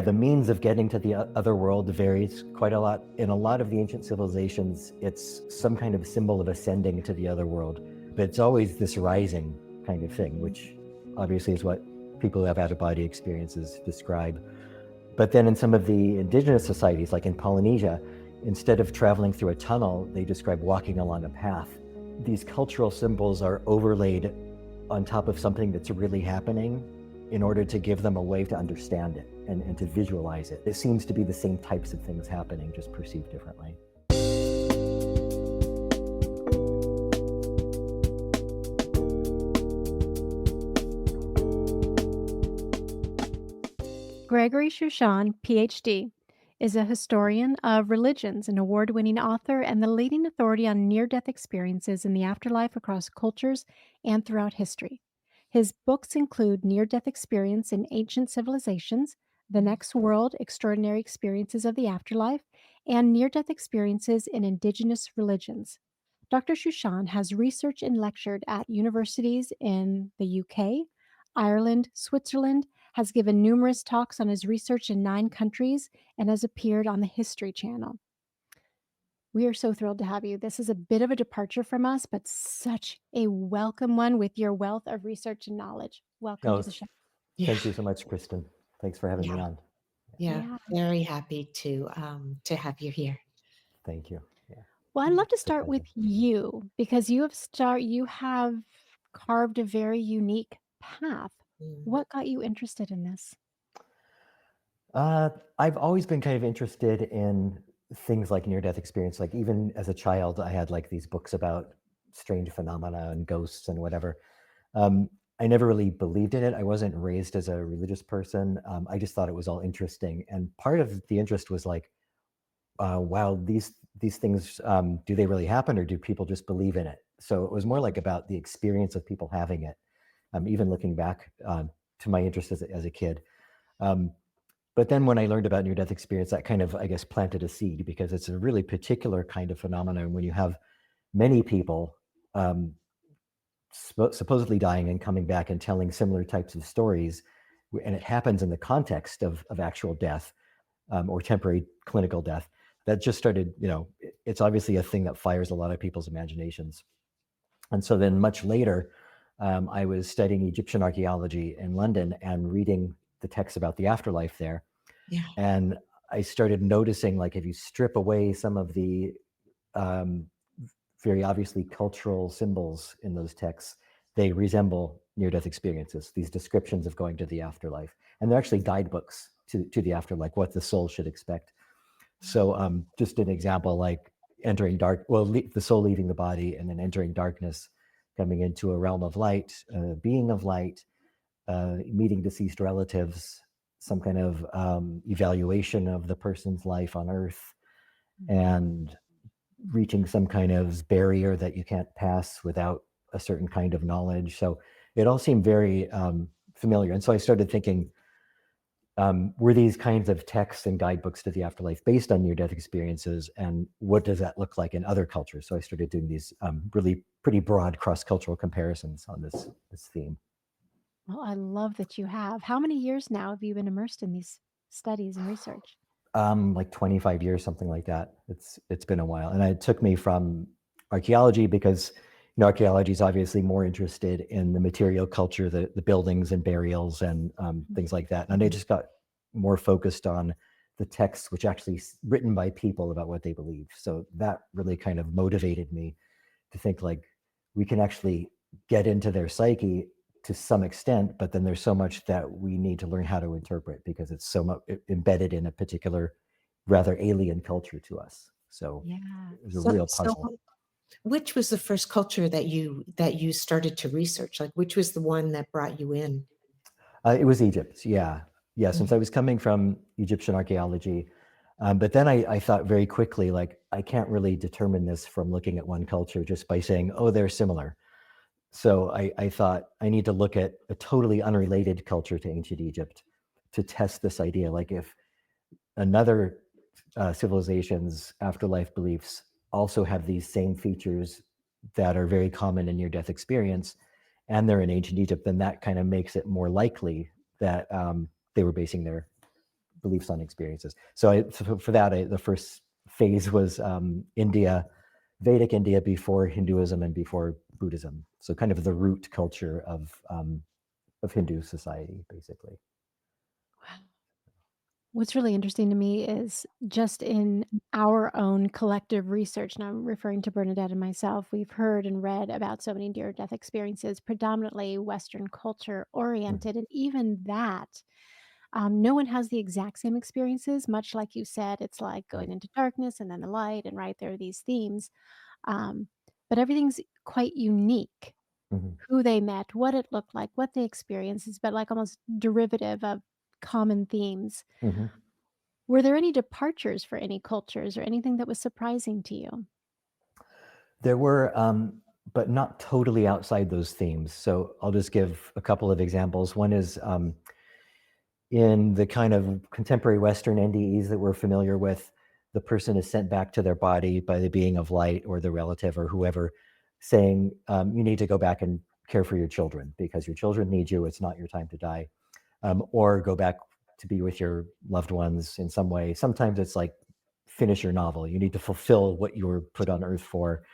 The means of getting to the other world varies quite a lot. In a lot of the ancient civilizations, it's some kind of symbol of ascending to the other world, but it's always this rising kind of thing, which obviously is what people who have out-of-body experiences describe. But then in some of the indigenous societies, like in Polynesia, instead of traveling through a tunnel, they describe walking along a path. These cultural symbols are overlaid on top of something that's really happening in order to give them a way to understand it and to visualize it. It seems to be the same types of things happening, just perceived differently. Gregory Shushan, Ph.D., is a historian of religions, an award-winning author, and the leading authority on near-death experiences in the afterlife across cultures and throughout history. His books include Near-Death Experience in Ancient Civilizations, The Next World, Extraordinary Experiences of the Afterlife, and Near-Death Experiences in Indigenous Religions. Dr. Shushan has researched and lectured at universities in the UK, Ireland, Switzerland, has given numerous talks on his research in 9 countries, and has appeared on the History Channel. We are so thrilled to have you. This is a bit of a departure from us, but such a welcome one with your wealth of research and knowledge. Welcome No, to the show. Yeah, thank you so much, Kristin. Thanks for having me yeah, on. yeah. Yeah. Very happy to have you here. Thank you. Yeah. Well, I'd love to It's a start with pleasure. you because you have carved a very unique path. Mm. What got you interested in this? I've always been kind of interested in things like near-death experience. Like even as a child, I had like these books about strange phenomena and ghosts and whatever. I never really believed in it. I wasn't raised as a religious person. I just thought it was all interesting. And part of the interest was like, wow, these things, do they really happen or do people just believe in it? So it was more like about the experience of people having it. Even looking back to my interest as a kid. But then when I learned about near-death experience, that kind of, I guess, planted a seed because it's a really particular kind of phenomenon when you have many people supposedly dying and coming back and telling similar types of stories, and it happens in the context of actual death or temporary clinical death. That just started, it's obviously a thing that fires a lot of people's imaginations. And so then much later, I was studying Egyptian archaeology in London and reading the texts about the afterlife there. Yeah. And I started noticing, like, if you strip away some of the very obviously cultural symbols in those texts, they resemble near-death experiences, these descriptions of going to the afterlife. And they're actually guidebooks to the afterlife, what the soul should expect. So just an example, like entering the soul leaving the body and then entering darkness, coming into a realm of light, being of light, meeting deceased relatives, some kind of evaluation of the person's life on earth, and reaching some kind of barrier that you can't pass without a certain kind of knowledge. So it all seemed very familiar. And so I started thinking, were these kinds of texts and guidebooks to the afterlife based on near-death experiences, and what does that look like in other cultures? So I started doing these really pretty broad cross-cultural comparisons on this theme. Well, I love that you have. How many years now have you been immersed in these studies and research? Like 25 years, something like that. It's been a while, and it took me from archaeology because archaeology is obviously more interested in the material culture, the buildings and burials and things like that. And I just got more focused on the texts, which actually written by people about what they believe. So that really kind of motivated me to think like we can actually get into their psyche to some extent, but then there's so much that we need to learn how to interpret because it's so much embedded in a particular, rather alien culture to us. So Yeah. it was a real So puzzle. which was the first culture that you started to research? Like, which was the one that brought you in? It was Egypt, yeah. Since I was coming from Egyptian archaeology, but then I thought very quickly, like, I can't really determine this from looking at one culture just by saying, oh, they're similar. So I thought I need to look at a totally unrelated culture to ancient Egypt to test this idea. Like if another civilization's afterlife beliefs also have these same features that are very common in near-death experience, and they're in ancient Egypt, then that kind of makes it more likely that they were basing their beliefs on experiences. So for that, the first phase was India, Vedic India before Hinduism and before Buddhism. So kind of the root culture of Hindu society, basically. What's really interesting to me is just in our own collective research, and I'm referring to Bernadette and myself, we've heard and read about so many near death experiences, predominantly Western culture oriented. And even that, no one has the exact same experiences, much like you said, it's like going Right. into darkness and then the light, and right there are these themes. Um, but everything's quite unique. Mhm. Who they met, what it looked like, what the experience is, but like almost derivative of common themes. Mhm. Were there any departures for any cultures or anything that was surprising to you? There were, but not totally outside those themes. So I'll just give a couple of examples. One is in the kind of contemporary Western NDEs that we're familiar with, the person is sent back to their body by the being of light or the relative or whoever, saying, you need to go back and care for your children because your children need you. It's not your time to die. Or go back to be with your loved ones in some way. Sometimes it's like, finish your novel. You need to fulfill what you were put on earth for.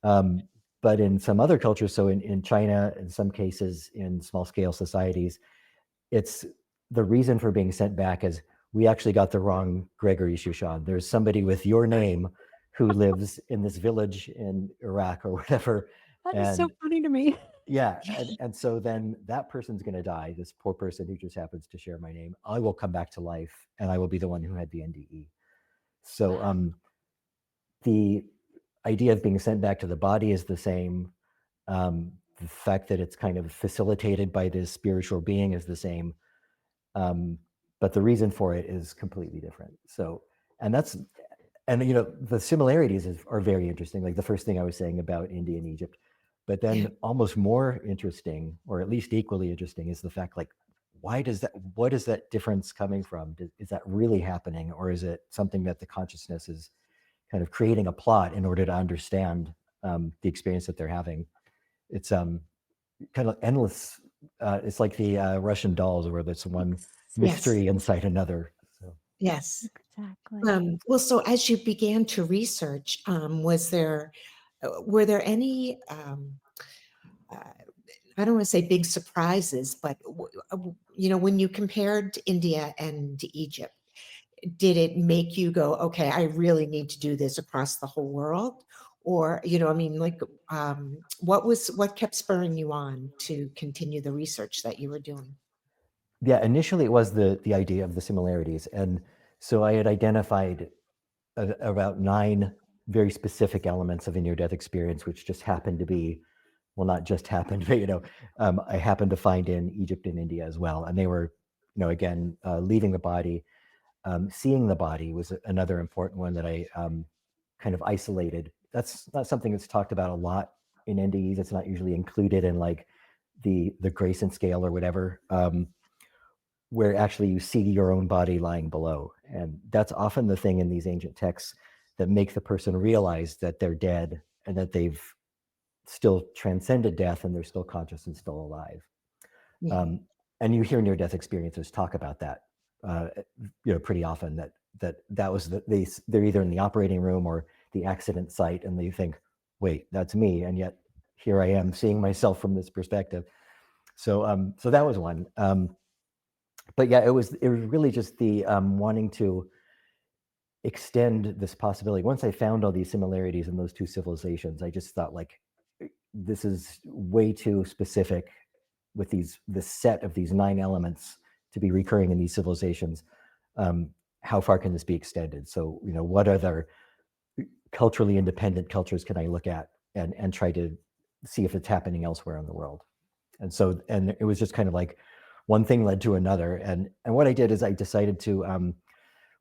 But in some other cultures, so in China, in some cases, in small scale societies, it's the reason for being sent back is we actually got the wrong Gregory Shushan. There's somebody with your name who lives in this village in Iraq or whatever. That is so And funny to me. yeah, and so then that person's going to die, this poor person who just happens to share my name. I will come back to life and I will be the one who had the NDE. So the idea of being sent back to the body is the same. The fact that it's kind of facilitated by this spiritual being is the same. But the reason for it is completely different. So, and that's, and the similarities are very interesting. Like the first thing I was saying about India and Egypt, but Yeah. then almost more interesting, or at least equally interesting, is the fact like, what is that difference coming from? Is that really happening? Or is it something that the consciousness is kind of creating a plot in order to understand the experience that they're having? It's kind of endless. It's like the Russian dolls, where there's one Yes. mystery inside another. So Yes. Exactly. Well, so as you began to research, were there any, uh, I don't want to say big surprises, but when you compared India and Egypt, did it make you go, okay, I really need to do this across the whole world? Or, I mean, like, what kept spurring you on to continue the research that you were doing? yeah, initially it was the idea of the similarities, and so I had identified about 9 very specific elements of a near-death experience, which just happened to be, well, not just happened, but I happened to find in Egypt and India as well, and they were, again, leaving the body. Seeing the body was another important one that I kind of isolated. That's not something that's talked about a lot in NDEs. It's not usually included in like the Grayson scale or whatever, where actually you see your own body lying below. And that's often the thing in these ancient texts that make the person realize that they're dead and that they've still transcended death and they're still conscious and still alive. Yeah. Um, and you hear near-death experiencers talk about that, pretty often. That was they're either in the operating room or the accident site, and they think, "Wait, that's me," and yet here I am seeing myself from this perspective. So that was one. But yeah, it was really just the wanting to extend this possibility. Once I found all these similarities in those two civilizations, I just thought like, this is way too specific with this set of these 9 elements to be recurring in these civilizations. How far can this be extended? So, what other culturally independent cultures can I look at and try to see if it's happening elsewhere in the world? And it was just kind of like one thing led to another. And what I did is I decided to,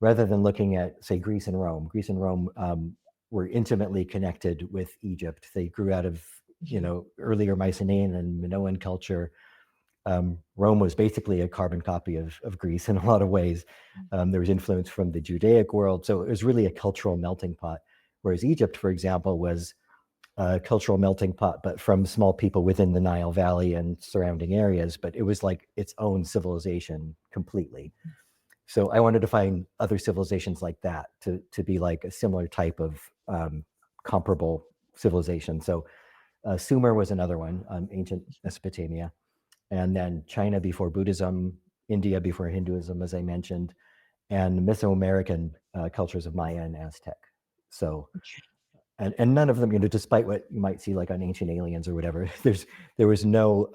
rather than looking at, say, Greece and Rome were intimately connected with Egypt. They grew out of, earlier Mycenaean and Minoan culture. Rome was basically a carbon copy of Greece in a lot of ways. There was influence from the Judaic world. So it was really a cultural melting pot. Whereas Egypt, for example, was a cultural melting pot, but from small people within the Nile Valley and surrounding areas. But it was like its own civilization completely. So I wanted to find other civilizations like that to be like a similar type of comparable civilization. So Sumer was another one, ancient Mesopotamia, and then China before Buddhism, India before Hinduism, as I mentioned, and Mesoamerican cultures of Maya and Aztec. So, and none of them, despite what you might see like on Ancient Aliens or whatever, there was no,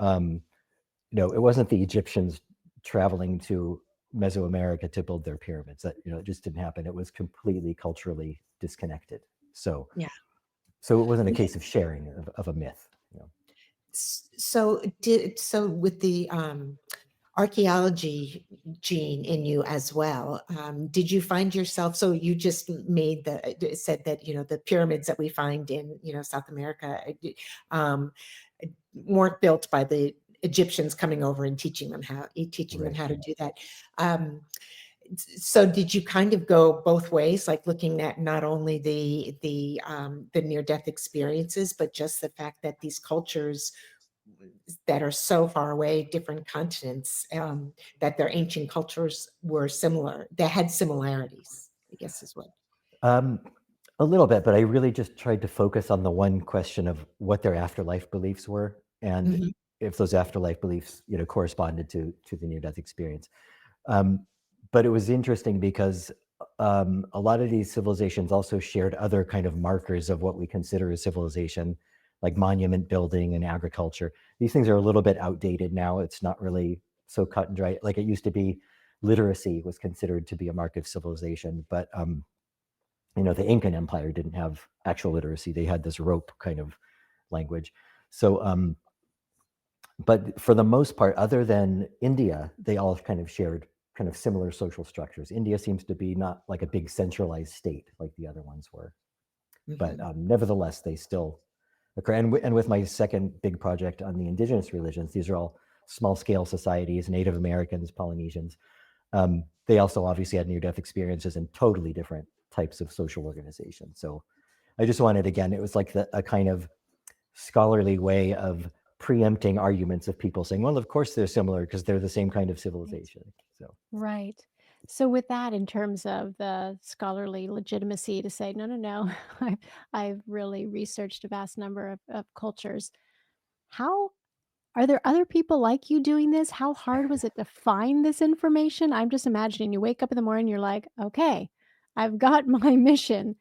it wasn't the Egyptians traveling to Mesoamerica to build their pyramids. That it just didn't happen. It was completely culturally disconnected. So, Yeah. so it wasn't a case of sharing of a myth. So with the archaeology gene in you as well, did you find yourself, so you just said that the pyramids that we find in South America um, weren't built by the Egyptians coming over and teaching them how to do that. So did you kind of go both ways, like looking at not only the near-death experiences, but just the fact that these cultures that are so far away, different continents, that their ancient cultures were similar, they had similarities, I guess is what. A little bit, but I really just tried to focus on the one question of what their afterlife beliefs were, and Mhm. if those afterlife beliefs, corresponded to the near-death experience. But it was interesting because a lot of these civilizations also shared other kind of markers of what we consider a civilization, like monument building and agriculture. These things are a little bit outdated now. It's not really so cut and dry. Like it used to be, literacy was considered to be a mark of civilization, but the Incan Empire didn't have actual literacy. They had this rope kind of language. So, but for the most part, other than India, they all kind of shared kind of similar social structures. India seems to be not like a big centralized state like the other ones were, but nevertheless, they still occur. And with my second big project on the indigenous religions, these are all small scale societies, Native Americans, Polynesians. They also obviously had near-death experiences in totally different types of social organization. So I just wanted, again, it was like a kind of scholarly way of preempting arguments of people saying, well, of course they're similar because they're the same kind of civilization. So Right. So with that, in terms of the scholarly legitimacy to say, no, no, no, I've really researched a vast number of cultures. How are there other people like you doing this? How hard was it to find this information? I'm just imagining you wake up in the morning, you're like, okay, I've got my mission.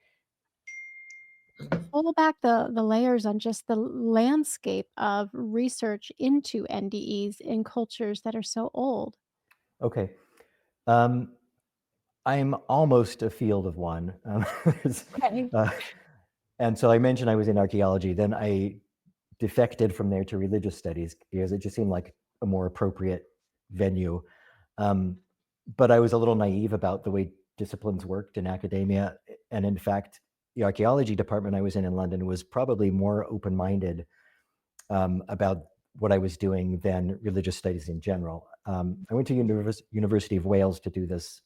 Pull back the layers on just the landscape of research into NDEs in cultures that are so old. okay. I'm almost a field of one. Okay. uh, and so I mentioned I was in archaeology. Then I defected from there to religious studies because it just seemed like a more appropriate venue. Um, but I was a little naive about the way disciplines worked in academia. And in fact, the archaeology department I was in London was probably more open-minded about what I was doing than religious studies in general. I went to University of Wales to do this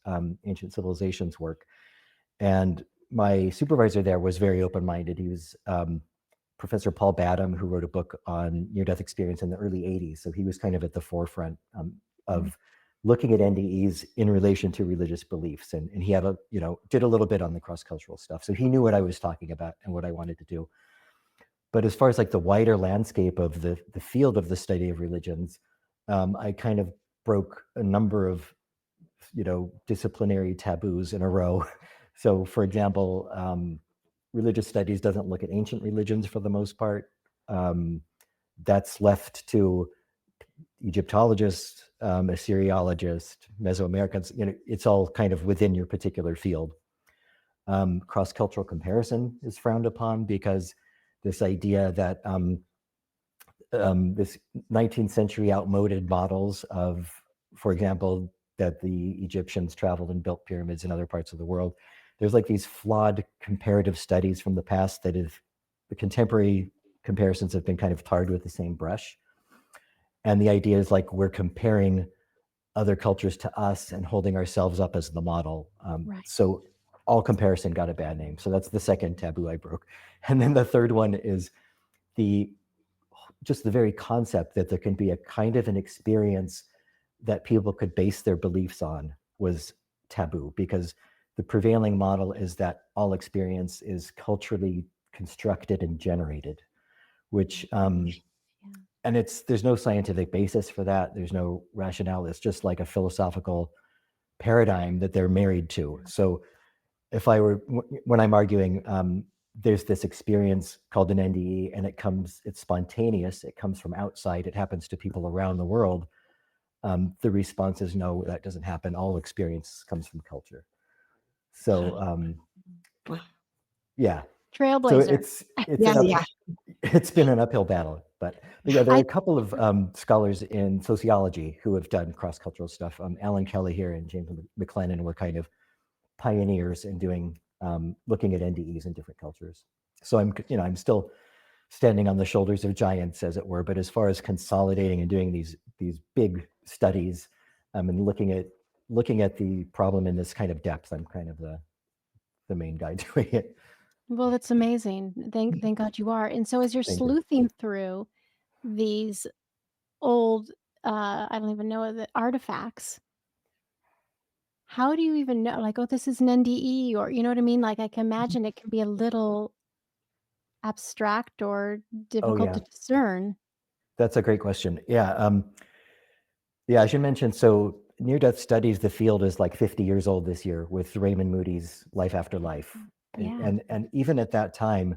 ancient civilizations work. And my supervisor there was very open-minded. He was Professor Paul Badham, who wrote a book on near-death experience in the early 80s. So he was kind of at the forefront of looking at NDEs in relation to religious beliefs. And he had did a little bit on the cross-cultural stuff. So he knew what I was talking about and what I wanted to do. But as far as like the wider landscape of the field of the study of religions, I kind of broke a number of disciplinary taboos in a row. So, for example, religious studies doesn't look at ancient religions for the most part. That's left to Egyptologists, Assyriologists, Mesoamericans. It's all kind of within your particular field. Cross-cultural comparison is frowned upon because this idea that this 19th century outmoded models of, for example, that the Egyptians traveled and built pyramids in other parts of the world. There's like these flawed comparative studies from the past that the contemporary comparisons have been kind of tarred with the same brush. And the idea is like we're comparing other cultures to us and holding ourselves up as the model. Right. So all comparison got a bad name. So that's the second taboo I broke. And then the third one is just the very concept that there can be a kind of an experience that people could base their beliefs on was taboo because the prevailing model is that all experience is culturally constructed and generated, which and there's no scientific basis for that. There's no rationale. It's just like a philosophical paradigm that they're married to. So if I were, when I'm arguing, there's this experience called an NDE and it's spontaneous. It comes from outside. It happens to people around the world. The response is no, that doesn't happen. All experience comes from culture. So yeah. Trailblazer. So Yeah. it's been an uphill battle, but yeah, there are a couple of scholars in sociology who have done cross-cultural stuff. Alan Kelly here and James McLennan were kind of pioneers in doing looking at NDEs in different cultures. So I'm still standing on the shoulders of giants, as it were. But as far as consolidating and doing these big studies and looking at the problem in this kind of depth, I'm kind of the main guy doing it. Well, that's amazing. Thank God you are. And so as you're Thank you. sleuthing through these old, I don't even know the artifacts, how do you even know, like, oh, this is an NDE, or you know what I mean? Like, I can imagine it can be a little abstract or Oh difficult to yeah, discern. that's a great question. Yeah, I should mention, so near-death studies, the field is like 50 years old this year with Raymond Moody's Life After Life. Yeah. And even at that time,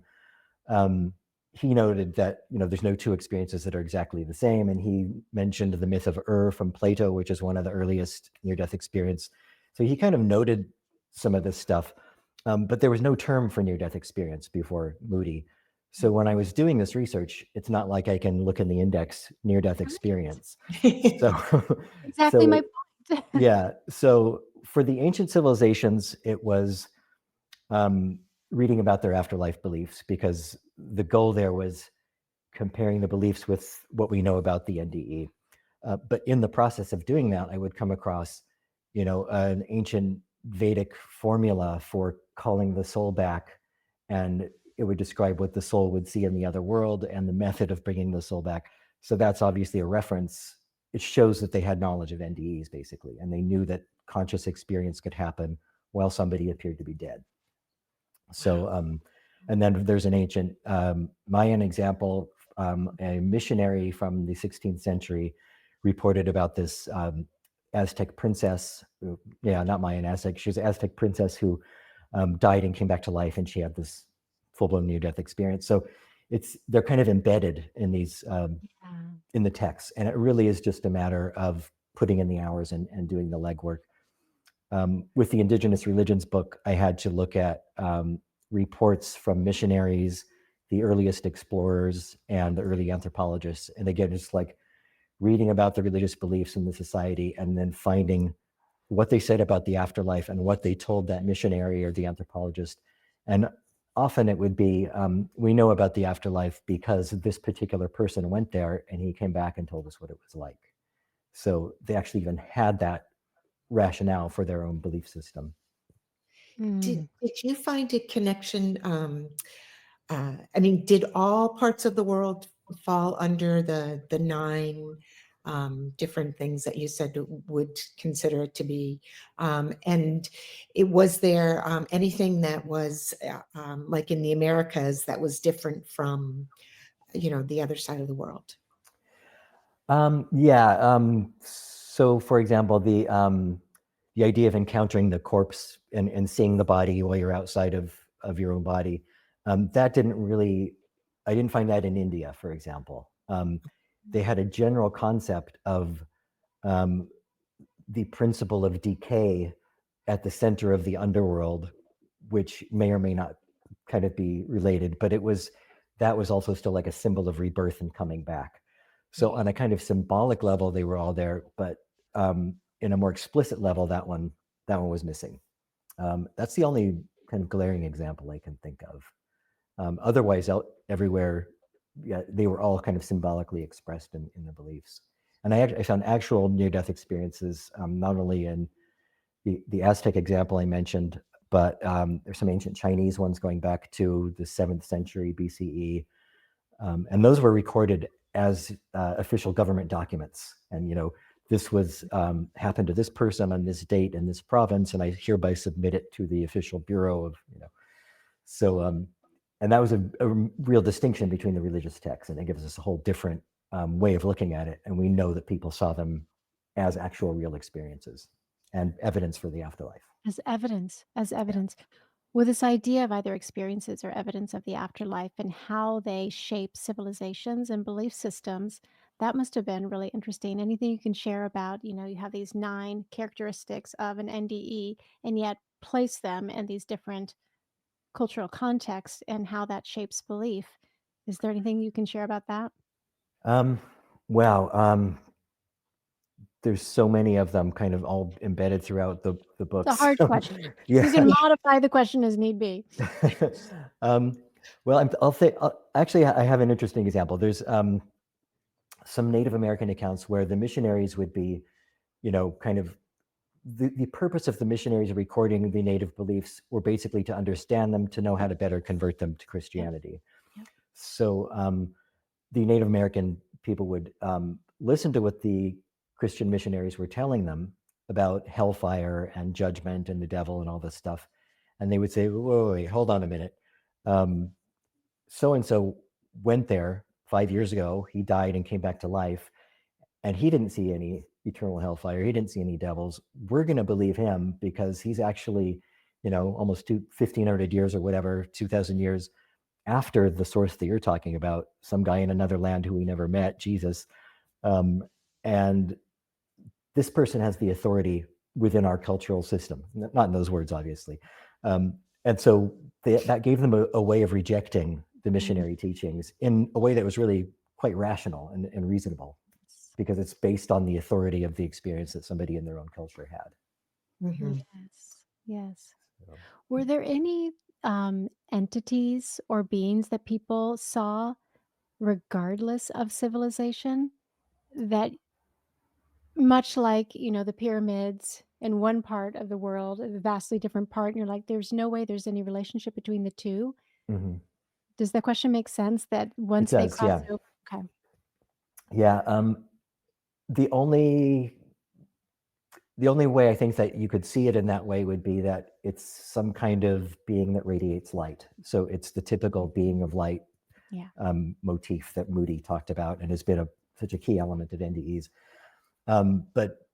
he noted that, there's no two experiences that are exactly the same. And he mentioned the myth of from Plato, which is one of the earliest near-death experience. So he kind of noted some of this stuff, but there was no term for near-death experience before Moody. So when I was doing this research, it's not like I can look in the index near-death experience. So, Exactly my point. yeah. So for the ancient civilizations, it was reading about their afterlife beliefs, because the goal there was comparing the beliefs with what we know about the NDE. But in the process of doing that, I would come across, an ancient Vedic formula for calling the soul back, and it would describe what the soul would see in the other world and the method of bringing the soul back. So that's obviously a reference. It shows that they had knowledge of NDEs, basically, and they knew that conscious experience could happen while somebody appeared to be dead. So, and then there's an ancient Mayan example. A missionary from the 16th century reported about this Aztec princess. Not Mayan, Aztec. She was an Aztec princess who died and came back to life, and she had this full-blown near-death experience. So they're kind of embedded in these in the text, and it really is just a matter of putting in the hours and doing the legwork. With the Indigenous Religions book, I had to look at reports from missionaries, the earliest explorers, and the early anthropologists. And again, it's like reading about the religious beliefs in the society and then finding what they said about the afterlife and what they told that missionary or the anthropologist. And often it would be, we know about the afterlife because this particular person went there and he came back and told us what it was like. So they actually even had that rationale for their own belief system. Did you find a connection? I mean, did all parts of the world fall under the 9 different things that you said would consider it to be? And was there anything that was like in the Americas that was different from, the other side of the world? So for example, the idea of encountering the corpse and seeing the body while you're outside of your own body, that I didn't find that in India, for example. They had a general concept of the principle of decay at the center of the underworld, which may or may not kind of be related, but that was also still like a symbol of rebirth and coming back. So on a kind of symbolic level, they were all there, but in a more explicit level, that one was missing. That's the only kind of glaring example I can think of. Otherwise, everywhere, they were all kind of symbolically expressed in the beliefs. And I found actual near-death experiences, not only in the Aztec example I mentioned, but there's some ancient Chinese ones going back to the 7th century BCE. And those were recorded as official government documents. And, this was happened to this person on this date in this province, and I hereby submit it to the official bureau of, So, and that was a real distinction between the religious texts, and it gives us a whole different way of looking at it. And we know that people saw them as actual real experiences and evidence for the afterlife. As evidence, as evidence. With this idea of either experiences or evidence of the afterlife and how they shape civilizations and belief systems, that must have been really interesting. Anything you can share about, you have these 9 characteristics of an NDE and yet place them in these different cultural contexts and how that shapes belief. Is there anything you can share about that? Wow. There's so many of them kind of all embedded throughout the It's a books. hard question. Yeah. You can modify the question as need be. Well, I'll say, actually, I have an interesting example. There's some Native American accounts where the missionaries would be, kind of the purpose of the missionaries recording the Native beliefs were basically to understand them, to know how to better convert them to Christianity. Yep. So the Native American people would listen to what the Christian missionaries were telling them about hellfire and judgment and the devil and all this stuff. And they would say, whoa, wait, hold on a minute. So-and-so went there 5 years ago. He died and came back to life. And he didn't see any eternal hellfire. He didn't see any devils. We're going to believe him because he's actually, almost 1,500 years or whatever, 2,000 years after the source that you're talking about, some guy in another land who we never met, Jesus. And this person has the authority within our cultural system, not in those words, obviously. And so that gave them a way of rejecting the missionary teachings in a way that was really quite rational and reasonable, because it's based on the authority of the experience that somebody in their own culture had. Mhm. Yes, yes. So, Were there any entities or beings that people saw regardless of civilization that, much like, the pyramids in one part of the world, a vastly different part, and you're like, there's no way there's any relationship between the two? mhm. Does that question make sense that It once they does, cross yeah. over? Okay. Yeah. The only way I think that you could see it in that way would be that it's some kind of being that radiates light. So it's the typical being of light Yeah. motif that Moody talked about and has been such a key element of NDEs. But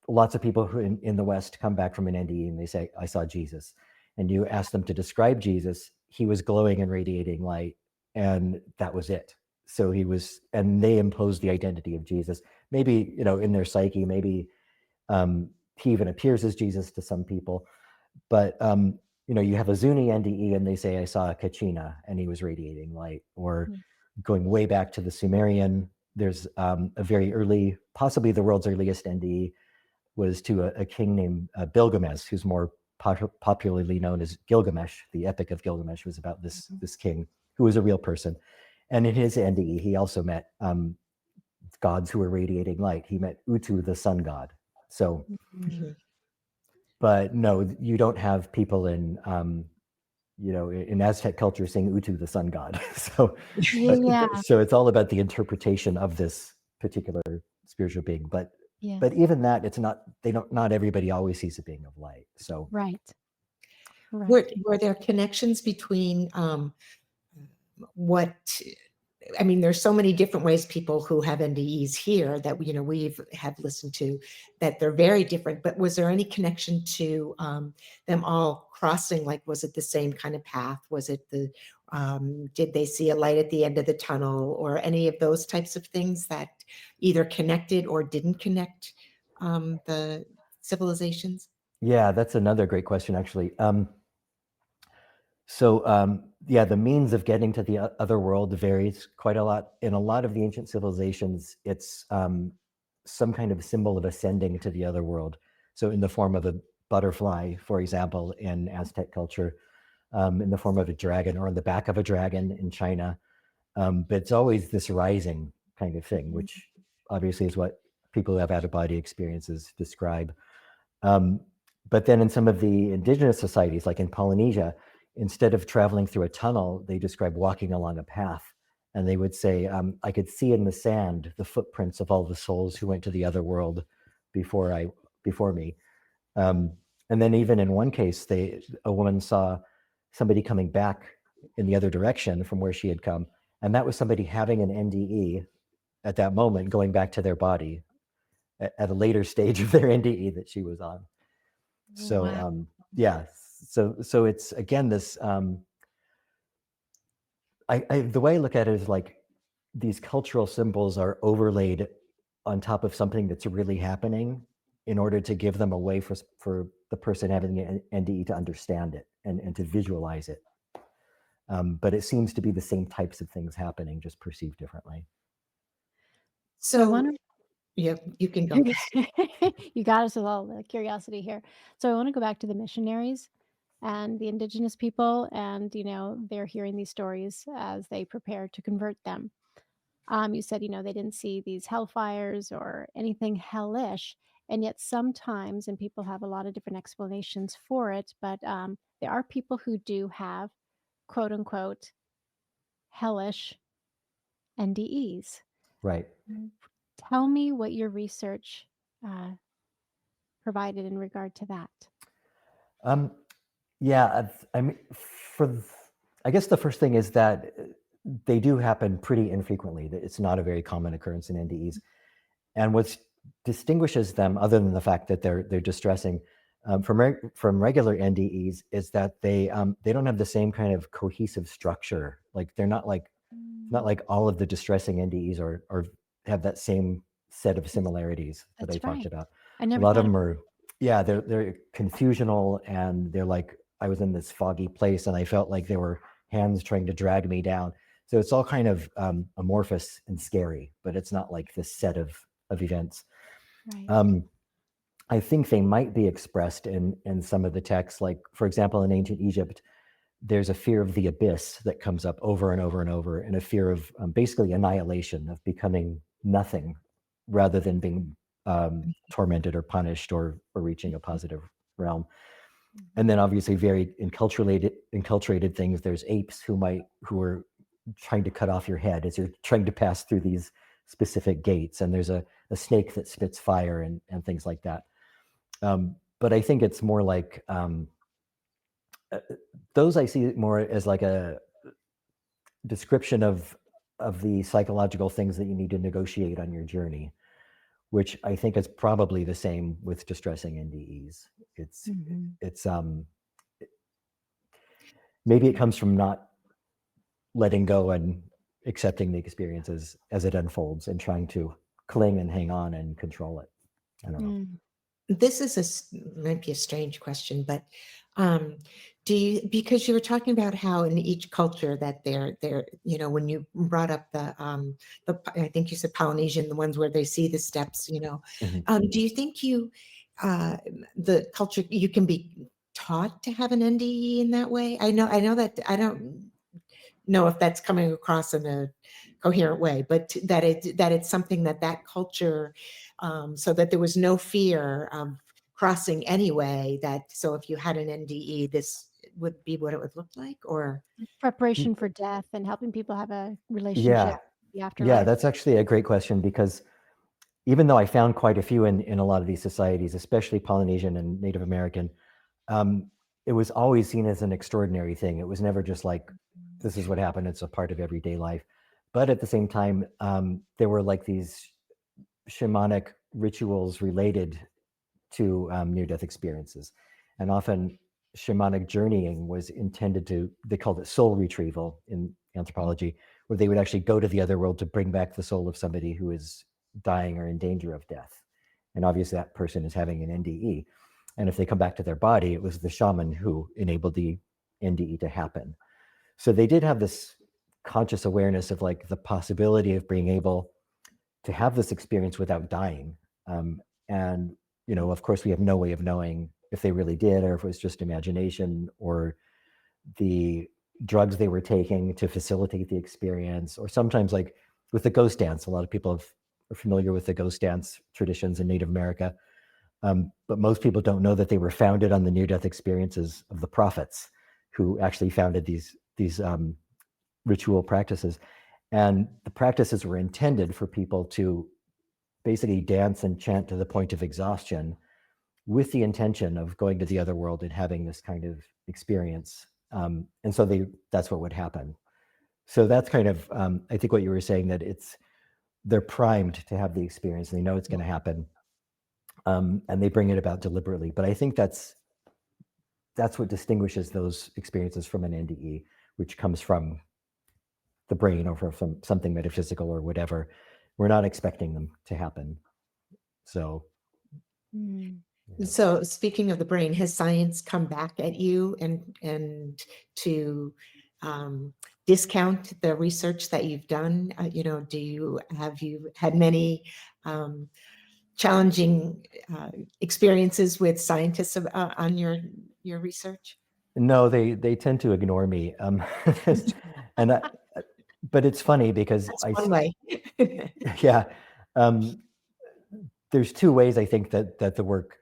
lots of people who in the West come back from an NDE and they say, I saw Jesus. And you ask them to describe Jesus, he was glowing and radiating light, and that was it. So and they imposed the identity of Jesus. Maybe, in their psyche, maybe he even appears as Jesus to some people. But, you have a Zuni NDE and they say, I saw a Kachina and he was radiating light. Or Mm. going way back to the Sumerian, there's a very early, possibly the world's earliest NDE, was to a king named Bilgamesh, who's more popularly known as Gilgamesh. The Epic of Gilgamesh was about this king who was a real person. And in his NDE, he also met gods who were radiating light. He met Utu, the sun god. So, Mhm. but no, you don't have people in Aztec culture saying Utu, the sun god. So, Yeah. so it's all about the interpretation of this particular spiritual being. But Yes. even that, it's not. Not everybody always sees a being of light. So Right. Were Right. were there connections between what I mean, there's so many different ways people who have NDEs here that we've have listened to that they're very different. But was there any connection to them all crossing? Like, was it the same kind of path? Was it did they see a light at the end of the tunnel, or any of those types of things that either connected or didn't connect the civilizations? yeah, that's another great question, actually. Yeah, the means of getting to the other world varies quite a lot. In a lot of the ancient civilizations, it's some kind of symbol of ascending to the other world. So in the form of a butterfly, for example, in Aztec culture, in the form of a dragon, or on the back of a dragon in China. But it's always this rising kind of thing, which obviously is what people who have out-of-body experiences describe. But then in some of the indigenous societies, like in Polynesia, instead of traveling through a tunnel, they describe walking along a path. And they would say, I could see in the sand the footprints of all the souls who went to the other world before me. And then even in one case, a woman saw somebody coming back in the other direction from where she had come. And that was somebody having an NDE at that moment, going back to their body at a later stage of their NDE that she was on. So Wow. yeah, so it's again this. The way I look at it is like these cultural symbols are overlaid on top of something that's really happening in order to give them a way for the person having an NDE to understand it and to visualize it. But it seems to be the same types of things happening, just perceived differently. So I So want yeah, you can go. to, you got us with all the curiosity here. So I want to go back to the missionaries and the indigenous people, and they're hearing these stories as they prepare to convert them. You said, they didn't see these hellfires or anything hellish. And yet sometimes, and people have a lot of different explanations for it, but there are people who do have quote unquote hellish NDEs. Right. Tell me what your research uh, provided in regard to that. Um, yeah, I mean, I guess the first thing is that they do happen pretty infrequently. It's not a very common occurrence in NDEs. And what distinguishes them, other than the fact that they're distressing, from regular NDEs, is that they don't have the same kind of cohesive structure. Like they're not like all of the distressing NDEs or have that same set of similarities that I That's talked right. about. I A never lot of thought of them are, yeah, they're confusional, and they're like, I was in this foggy place and I felt like there were hands trying to drag me down. So it's all kind of amorphous and scary, but it's not like this set of events. right. I think they might be expressed in some of the texts. Like, for example, in ancient Egypt, there's a fear of the abyss that comes up over and over and over, and a fear of basically annihilation, of becoming nothing rather than being tormented or punished or reaching a positive realm. And then obviously very enculturated things. There's apes who are trying to cut off your head as you're trying to pass through these specific gates. And there's a snake that spits fire and things like that. But I think it's more like those I see more as like a description of the psychological things that you need to negotiate on your journey, which I think is probably the same with distressing NDEs. It's Mhm. it's maybe it comes from not letting go and accepting the experiences as it unfolds and trying to cling and hang on and control it. I don't know. Mm. This is might be a strange question, but do you, because you were talking about how in each culture that they're when you brought up the I think you said Polynesian, the ones where they see the steps, Mhm. do you think uh, the culture you can be taught to have an NDE in that way? I know that I don't know if that's coming across in a coherent way, but that it's something that culture, so that there was no fear of crossing anyway. That so if you had an NDE, this would be what it would look like, or Preparation for death and helping people have a relationship Yeah, with the yeah, afterlife. that's actually a great question, because even though I found quite a few in a lot of these societies, especially Polynesian and Native American, um, it was always seen as an extraordinary thing. It was never just like, this is what happened. It's a part of everyday life. But at the same time, there were like these shamanic rituals related to near-death experiences. And often shamanic journeying was intended to, they called it soul retrieval in anthropology, where they would actually go to the other world to bring back the soul of somebody who is dying or in danger of death. And obviously that person is having an NDE. And if they come back to their body, it was the shaman who enabled the NDE to happen. So they did have this conscious awareness of like the possibility of being able to have this experience without dying. And, of course, we have no way of knowing if they really did, or if it was just imagination, or the drugs they were taking to facilitate the experience, or sometimes like with the ghost dance. A lot of people are familiar with the ghost dance traditions in Native America. But most people don't know that they were founded on the near-death experiences of the prophets who actually founded these ritual practices. And the practices were intended for people to basically dance and chant to the point of exhaustion with the intention of going to the other world and having this kind of experience. And so that's what would happen. So that's kind of, I think what you were saying, that they're primed to have the experience and they know it's going to happen. And they bring it about deliberately. But I think that's what distinguishes those experiences from an NDE, which comes from the brain or from something metaphysical or whatever. We're not expecting them to happen. So, So speaking of the brain, has science come back at you and to discount the research that you've done? Have you had many challenging experiences with scientists on your research? no, they tend to ignore me. And but it's funny because That's one way. yeah, there's two ways I think that the work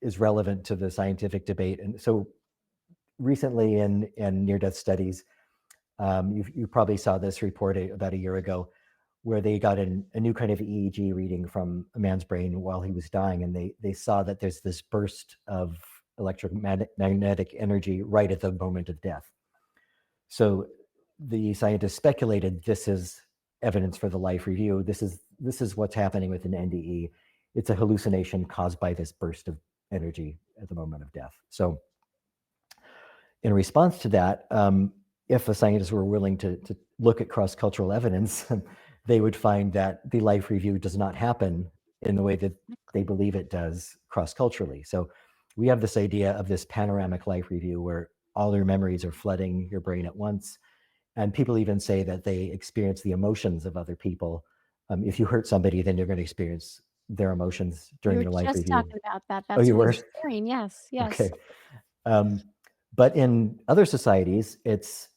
is relevant to the scientific debate. And so recently in near-death studies, you probably saw this report about a year ago, where they got a new kind of EEG reading from a man's brain while he was dying, and they saw that there's this burst of electromagnetic energy right at the moment of death. So the scientists speculated this is evidence for the life review. This is what's happening with an NDE. It's a hallucination caused by this burst of energy at the moment of death. So in response to that, if a scientist were willing to look at cross-cultural evidence, they would find that the life review does not happen in the way that they believe it does cross-culturally. So we have this idea of this panoramic life review where all your memories are flooding your brain at once. And people even say that they experience the emotions of other people. If you hurt somebody, then you're going to experience their emotions We during were your life just review. talking about that. Oh, That's you what we were? were sharing. Yes, yes. Okay. But in other societies, it's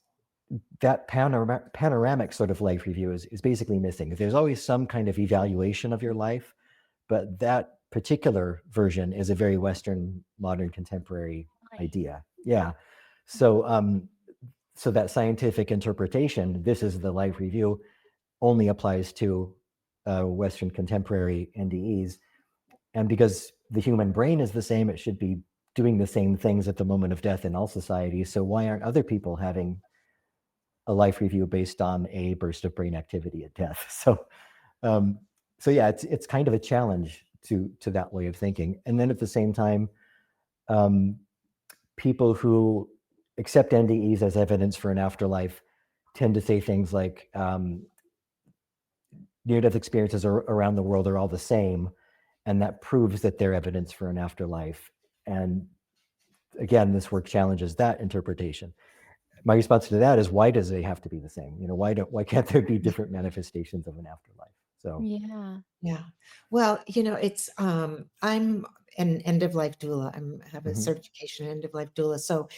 that panoramic sort of life review is basically missing. There's always some kind of evaluation of your life, but that particular version is a very Western, modern, contemporary idea. Yeah. So, so that scientific interpretation, this is the life review, only applies to Western contemporary NDEs. And because the human brain is the same, it should be doing the same things at the moment of death in all societies. So why aren't other people having a life review based on a burst of brain activity at death? So yeah, it's kind of a challenge to that way of thinking. And then at the same time, people who accept NDEs as evidence for an afterlife tend to say things like near-death experiences around the world are all the same, and that proves that they're evidence for an afterlife. And again, this work challenges that interpretation. My response to that is, why does it have to be the same? Why can't there be different manifestations of an afterlife? So Yeah. Well, it's I'm an end of life doula. Have a certification end of life doula. So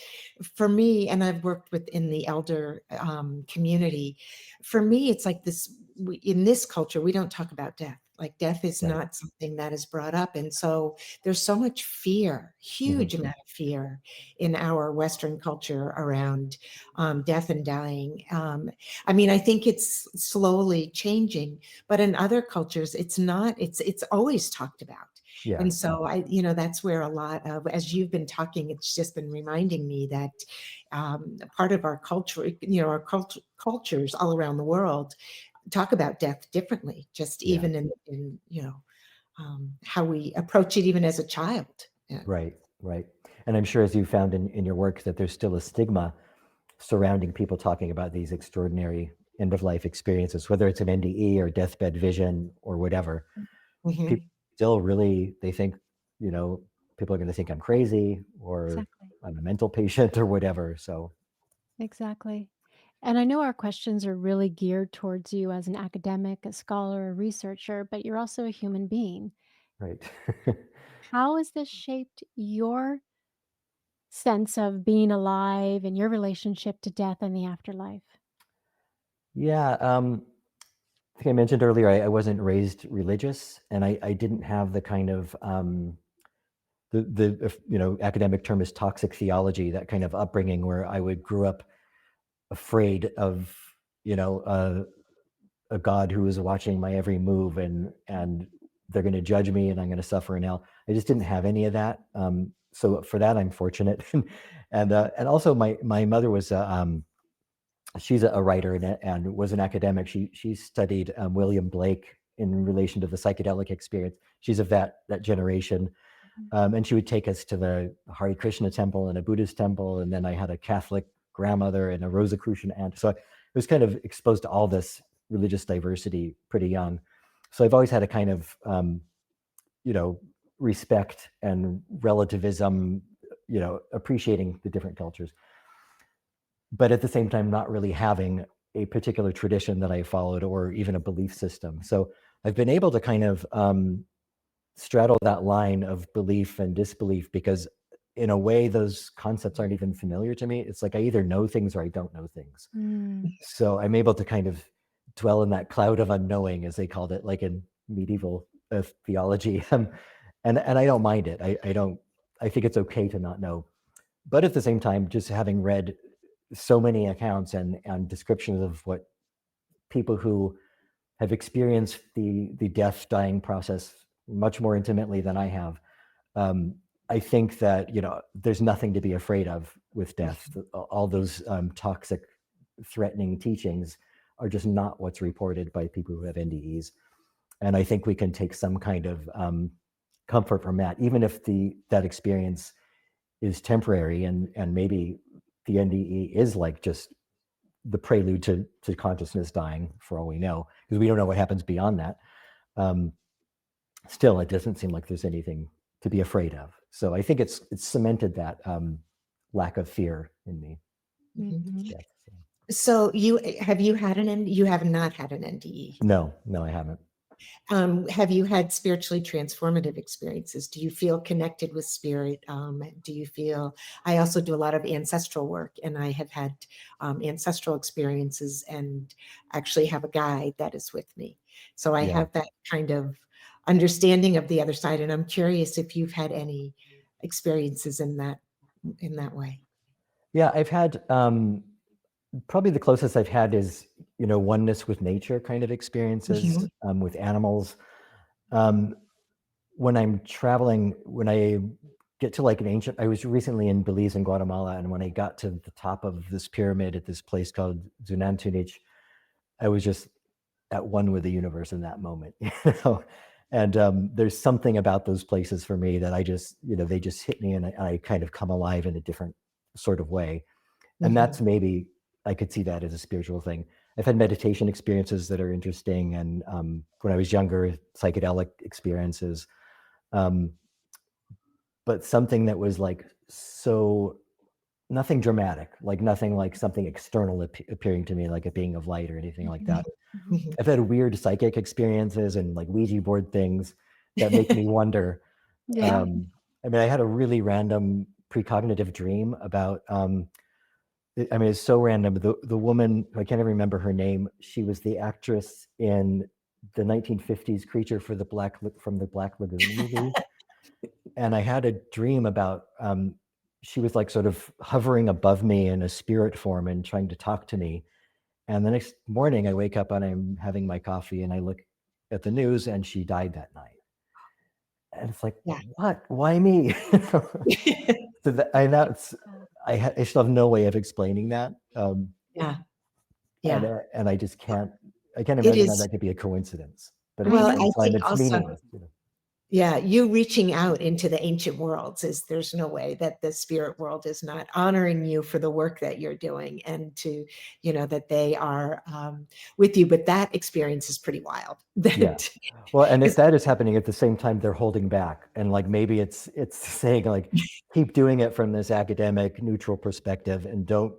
for me, and I've worked within the elder community, for me, it's like this in this culture, we don't talk about death. Like death is right. not something that is brought up. And so there's so much fear, huge amount of fear in our Western culture around death and dying. I mean, I think it's slowly changing, but in other cultures, it's not, it's always talked about. Yeah. And so that's where a lot of, as you've been talking, it's just been reminding me that part of our culture, our cultures all around the world talk about death differently, just Yeah. even in how we approach it even as a child. Yeah. Right. And I'm sure, as you found in your work, that there's still a stigma surrounding people talking about these extraordinary end-of-life experiences, whether it's an NDE or deathbed vision or whatever. People still really, they think, people are going to think I'm crazy or I'm a mental patient or whatever. So Exactly. And I know our questions are really geared towards you as an academic, a scholar, a researcher, but you're also a human being. right. How has this shaped your sense of being alive and your relationship to death and the afterlife? Yeah. I think I mentioned earlier, I wasn't raised religious, and I didn't have the kind of the academic term is toxic theology, that kind of upbringing where I grew up afraid of a God who is watching my every move, and they're going to judge me and I'm going to suffer in hell. I just didn't have any of that. So for that, I'm fortunate. And also my mother was she's a writer and was an academic. She studied William Blake in relation to the psychedelic experience. She's of that generation. And she would take us to the Hare Krishna temple and a Buddhist temple. And then I had a Catholic grandmother and a Rosicrucian aunt. So I was kind of exposed to all this religious diversity pretty young. So I've always had a kind of, respect and relativism, appreciating the different cultures. But at the same time, not really having a particular tradition that I followed or even a belief system. So I've been able to kind of straddle that line of belief and disbelief, because in a way those concepts aren't even familiar to me. It's like I either know things or I don't know things. So I'm able to kind of dwell in that cloud of unknowing, as they called it, like in medieval theology. And I don't mind it. I think it's okay to not know. But at the same time, just having read so many accounts and descriptions of what people who have experienced the death dying process much more intimately than I have, I think that there's nothing to be afraid of with death. All those toxic, threatening teachings are just not what's reported by people who have NDEs, and I think we can take some kind of comfort from that, even if that experience is temporary, and maybe the NDE is like just the prelude to consciousness dying, for all we know, because we don't know what happens beyond that. Still, it doesn't seem like there's anything to be afraid of. So I think it's cemented that lack of fear in me. Death, So you have not had an NDE? No, I haven't. Have you had spiritually transformative experiences? Do you feel connected with spirit? Do you feel? I also do a lot of ancestral work, and I have had ancestral experiences, and actually have a guide that is with me. So I have that kind of understanding of the other side, and I'm curious if you've had any experiences in that way. Yeah, I've had probably the closest I've had is oneness with nature kind of experiences, with animals. When I'm traveling, when I get to like an ancient, I was recently in Belize and Guatemala, and when I got to the top of this pyramid at this place called Zunantunich, I was just at one with the universe in that moment. And there's something about those places for me that I just, they just hit me, and I kind of come alive in a different sort of way. And that's maybe, I could see that as a spiritual thing. I've had meditation experiences that are interesting, and when I was younger, psychedelic experiences. But something that was like so, nothing dramatic, like nothing like something external appearing to me, like a being of light or anything like that. I've had weird psychic experiences and like Ouija board things that make me wonder. Yeah. I mean, I had a really random precognitive dream about, it's so random. The woman, I can't even remember her name. She was the actress in the 1950s Creature from the Black Lagoon movie. And I had a dream about, she was like sort of hovering above me in a spirit form and trying to talk to me. And the next morning I wake up and I'm having my coffee and I look at the news and she died that night. And it's like, what? Why me? So I still have no way of explaining that. And I just can't imagine how that could be a coincidence. But at the same time, it's meaningless. Yeah, you reaching out into the ancient worlds there's no way that the spirit world is not honoring you for the work that you're doing, and to, that they are with you. But that experience is pretty wild. Yeah. Well, and if that is happening at the same time, they're holding back. And like, maybe it's saying like, keep doing it from this academic neutral perspective and don't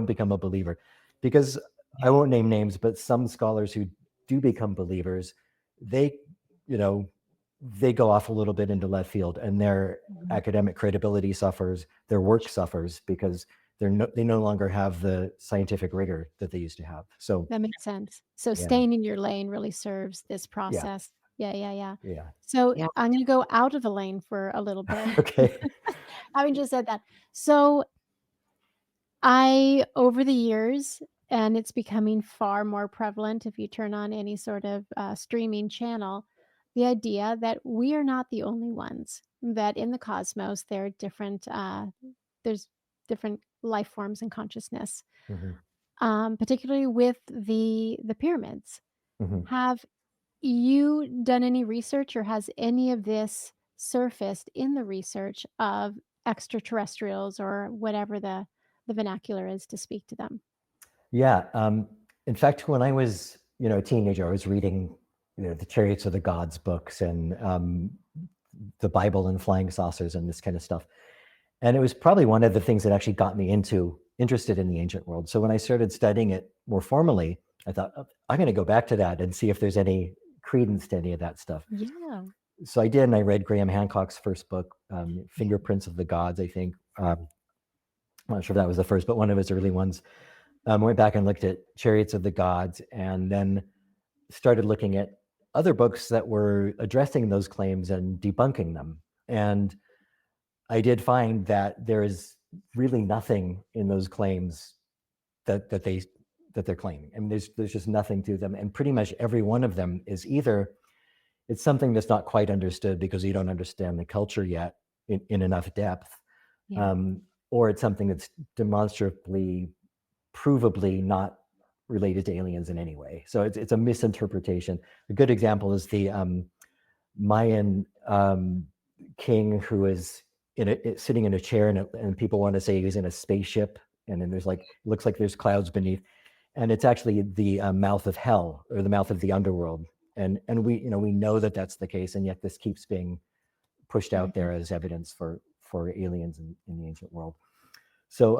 become a believer. Because I won't name names, but some scholars who do become believers, they go off a little bit into left field, and their academic credibility suffers, their work suffers, because they no longer have the scientific rigor that they used to have. So that makes sense. So staying in your lane really serves this process. Yeah. So I'm going to go out of the lane for a little bit. Okay. Having just said that. So over the years, and it's becoming far more prevalent if you turn on any sort of streaming channel. The idea that we are not the only ones, that in the cosmos there are there's different life forms and consciousness, Hmm. particularly with the pyramids. Hmm. Have you done any research, or has any of this surfaced in the research of extraterrestrials, or whatever the vernacular is to speak to them? Yeah. In fact, when I was, a teenager, I was reading, the Chariots of the Gods books and the Bible and flying saucers and this kind of stuff. And it was probably one of the things that actually got me interested in the ancient world. So when I started studying it more formally, I thought, "Oh, I'm going to go back to that and see if there's any credence to any of that stuff." Yeah. So I did, and I read Graham Hancock's first book, Fingerprints of the Gods, I think. I'm not sure if that was the first, but one of his early ones. Went back and looked at Chariots of the Gods, and then started looking at other books that were addressing those claims and debunking them. And I did find that there is really nothing in those claims that they're claiming. I mean, there's just nothing to them, and pretty much every one of them is either it's something that's not quite understood because you don't understand the culture yet in enough depth, Yeah. um, or it's something that's demonstrably, provably not related to aliens in any way. So it's a misinterpretation. A good example is the Mayan king who is sitting in a chair, and people want to say he's in a spaceship, and then there's like, it looks like there's clouds beneath, and it's actually the mouth of hell, or the mouth of the underworld. And we know that that's the case, and yet this keeps being pushed out Mhm. there as evidence for aliens in the ancient world. So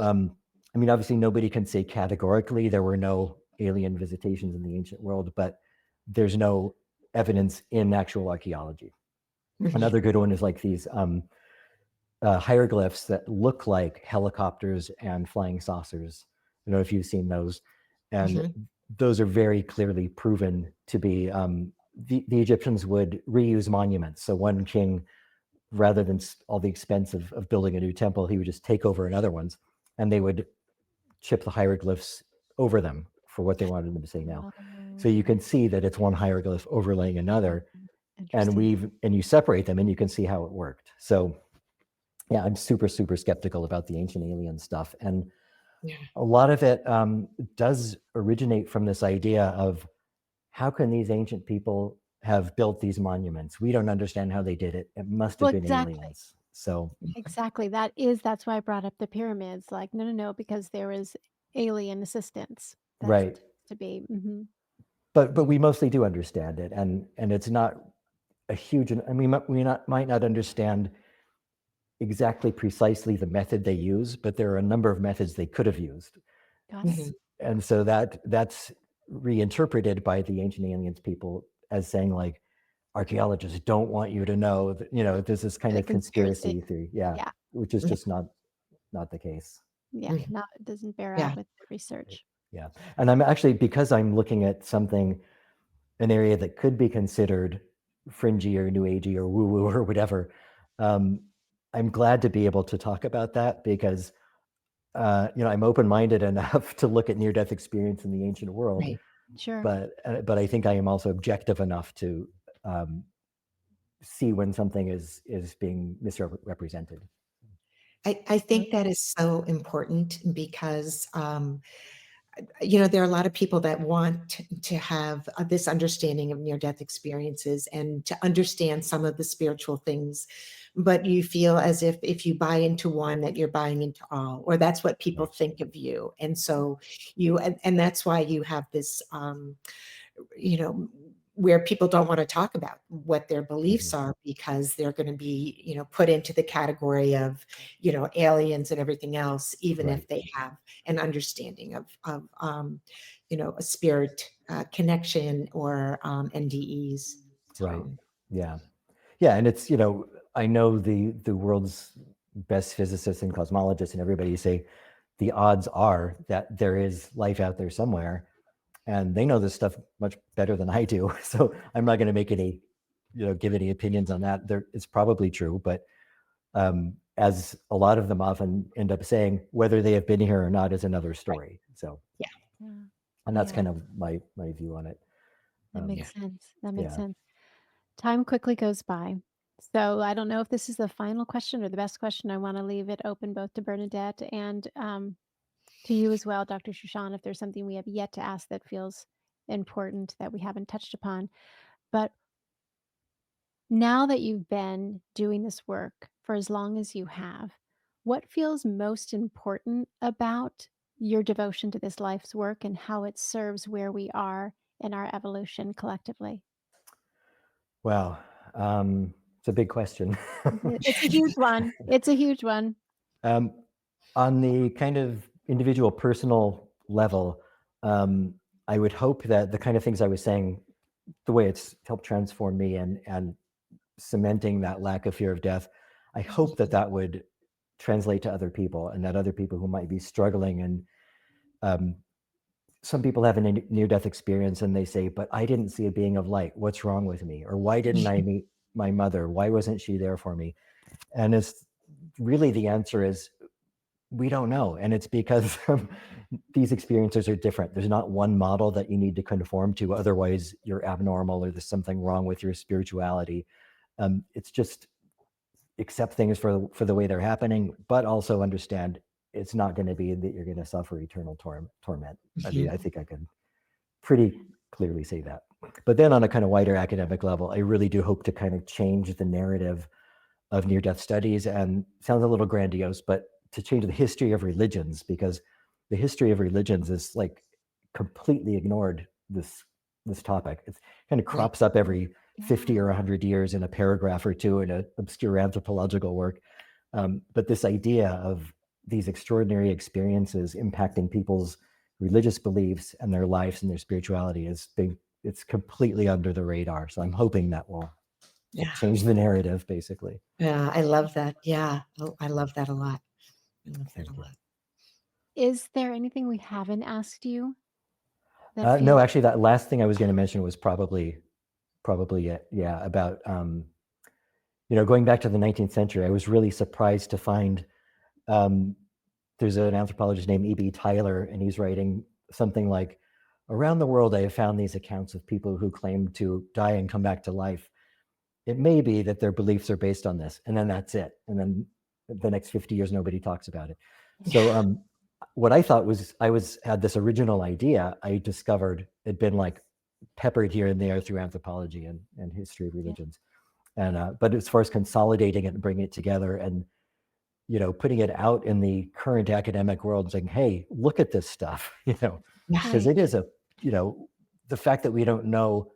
I mean, obviously nobody can say categorically there were no alien visitations in the ancient world, but there's no evidence in actual archaeology. Mhm. Another good one is like these hieroglyphs that look like helicopters and flying saucers. I don't know if you've seen those, and Mhm. those are very clearly proven to be the Egyptians would reuse monuments. So one king, rather than all the expense of building a new temple, he would just take over another one's, and they would chip the hieroglyphs over them for what they wanted them to say now. So you Oh, can see that it's one hieroglyph overlaying another, and interesting. you separate them, and you can see how it worked. So yeah, I'm super, super skeptical about the ancient alien stuff. And Yeah. a lot of it does originate from this idea of how can these ancient people have built these monuments? We don't understand how they did it. It must Well, have been exactly. aliens. So, Exactly. That's why I brought up the pyramids. Like, no, no, no, because there was alien assistance. That's right. to be. Hmm. But we mostly do understand it. And it's not a huge, I mean, might not understand exactly precisely the method they use, but there are a number of methods they could have used. Got it. Mhm. And so that's reinterpreted by the ancient aliens people as saying, like, archaeologists don't want you to know that, there's this kind The of conspiracy. conspiracy theory. Yeah. Yeah. Which is Mhm. just not the case. Yeah. Mhm. Not it doesn't bear out Yeah. with the research. Yeah. And I'm actually, because I'm looking at something, an area that could be considered fringy or new agey or woo woo or whatever, um, I'm glad to be able to talk about that because I'm open-minded enough to look at near-death experience in the ancient world, Right. Sure. but I think I am also objective enough to um, see when something is being misrepresented. I think that Absolutely. is so important because, there are a lot of people that want to have this understanding of near death experiences and to understand some of the spiritual things. But you feel as if you buy into one, that you're buying into all, or that's what people Right. think of you. And so and that's why you have this, you know, where people don't want to talk about what their beliefs Mhm. are because they're going to be, put into the category of, aliens and everything else, even Right. if they have an understanding of a spirit connection or NDEs. Right. So, Yeah. Yeah. And it's, I know the world's best physicists and cosmologists and everybody say the odds are that there is life out there somewhere, and they know this stuff much better than I do. So I'm not going to make any, give any opinions on that. It's probably true, but as a lot of them often end up saying, whether they have been here or not is another right. story. So Yeah. Yeah. And that's Yeah. kind of my view on it. That Um, makes sense. That makes yeah. sense. Time quickly goes by. So I don't know if this is the final question or the best question. I want to leave it open both to Bernadette and to you as well, Dr. Shushan, if there's something we have yet to ask that feels important that we haven't touched upon. But now that you've been doing this work for as long as you have, what feels most important about your devotion to this life's work and how it serves where we are in our evolution collectively? Wow. It's a big question. It's a huge one. It's a huge one. um, on the kind of individual personal level, um, I would hope that the kind of things I was saying, the way it's helped transform me and cementing that lack of fear of death, I hope that that would translate to other people, and that other people who might be struggling. And um, some people have a near-death experience and they say, but I didn't see a being of light. What's wrong with me? Or why didn't I meet my mother? Why wasn't she there for me? And it's really, the answer is we don't know. And it's because these experiences are different. There's not one model that you need to conform to. Otherwise, you're abnormal or there's something wrong with your spirituality. It's just accept things for the way they're happening, but also understand it's not going to be that you're going to suffer eternal torment. I mean, I think I can pretty clearly say that. But then on a kind of wider academic level, I really do hope to kind of change the narrative of near-death studies. And sounds a little grandiose, but to change the history of religions, because the history of religions is like completely ignored this topic. It kind of Right. crops up every 50 Yeah. or 100 years in a paragraph or two in an obscure anthropological work. But this idea of these extraordinary experiences impacting people's religious beliefs and their lives and their spirituality it's completely under the radar. So I'm hoping that will Yeah. change the narrative, basically. Yeah. I love that. Yeah. Oh, I love that a lot. I love that a Thank you. lot. Is there anything we haven't asked you that No, feels actually, that last thing I was going to mention was probably it. Yeah, about going back to the 19th century. I was really surprised to find um, there's an anthropologist named E.B. Tyler, and he's writing something like, around the world, I have found these accounts of people who claim to die and come back to life. It may be that their beliefs are based on this, and then that's it. And then the next 50 years, nobody talks about it. So what I thought was had this original idea I discovered had been like peppered here and there through anthropology and history of yeah. religions. And but as far as consolidating it and bringing it together and putting it out in the current academic world and saying, hey, look at this stuff, Yeah. because Right. it is the fact that we don't know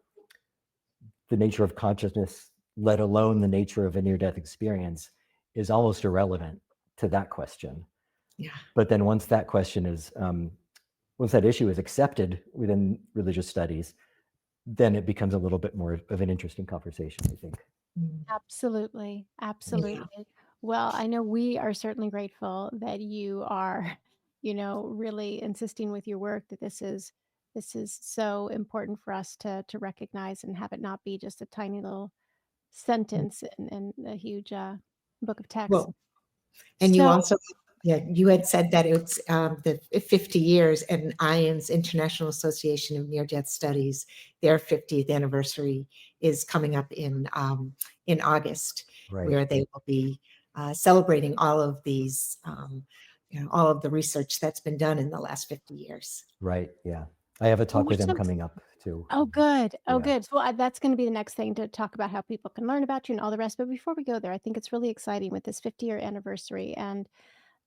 the nature of consciousness, let alone the nature of a near-death experience, is almost irrelevant to that question. Yeah. But then once that question is, once that issue is accepted within religious studies, then it becomes a little bit more of an interesting conversation, I think. Mm. Absolutely. Yeah. Absolutely. Well, I know we are certainly grateful that you are, really insisting with your work that this is so important for us to recognize and have it not be just a tiny little sentence in a huge book of text. Well, and you So, also, yeah, you had said that it's the 50 years, and IANS, International Association of Near-Death Studies, their 50th anniversary is coming up in August, Right, where they will be celebrating all of these, all of the research that's been done in the last 50 years. right, yeah. I have a well, talk we're with them so coming up too. Oh, good. Oh, Yeah. good. So that's going to be the next thing to talk about how people can learn about you and all the rest. But before we go there, I think it's really exciting with this 50-year anniversary and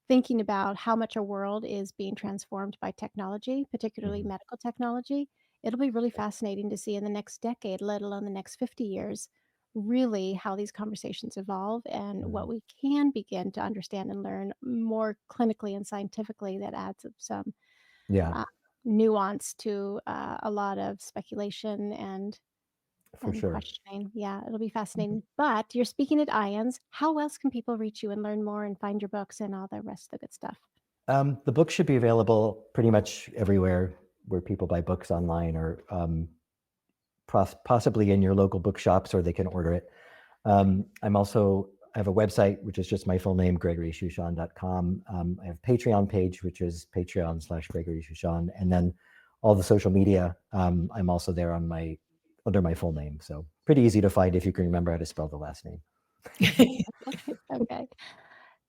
thinking about how much our world is being transformed by technology, particularly Mhm. medical technology. It'll be really fascinating to see in the next decade, let alone the next 50 years, really how these conversations evolve and Mhm. what we can begin to understand and learn more clinically and scientifically that adds up some Yeah, uh, nuance to a lot of speculation for and sure. questioning. Yeah, it'll be fascinating. But you're speaking at IANS. How else can people reach you and learn more and find your books and all the rest of the good stuff? The book should be available pretty much everywhere where people buy books online, or possibly in your local bookshops, or they can order it. I'm also I have a website, which is just my full name, GregoryShushan.com. I have a Patreon page, which is Patreon/Gregory Shushan. And then all the social media, I'm also there under my full name. So pretty easy to find if you can remember how to spell the last name. Okay.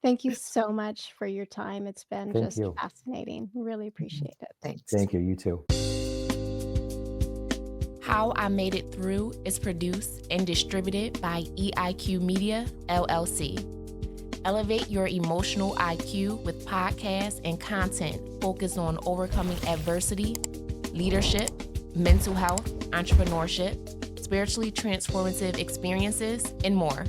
Thank you so much for your time. It's been Thank just you. fascinating. Really appreciate it. Thanks. Thank you. You too. How I Made It Through is produced and distributed by EIQ Media, LLC. Elevate your emotional IQ with podcasts and content focused on overcoming adversity, leadership, mental health, entrepreneurship, spiritually transformative experiences, and more.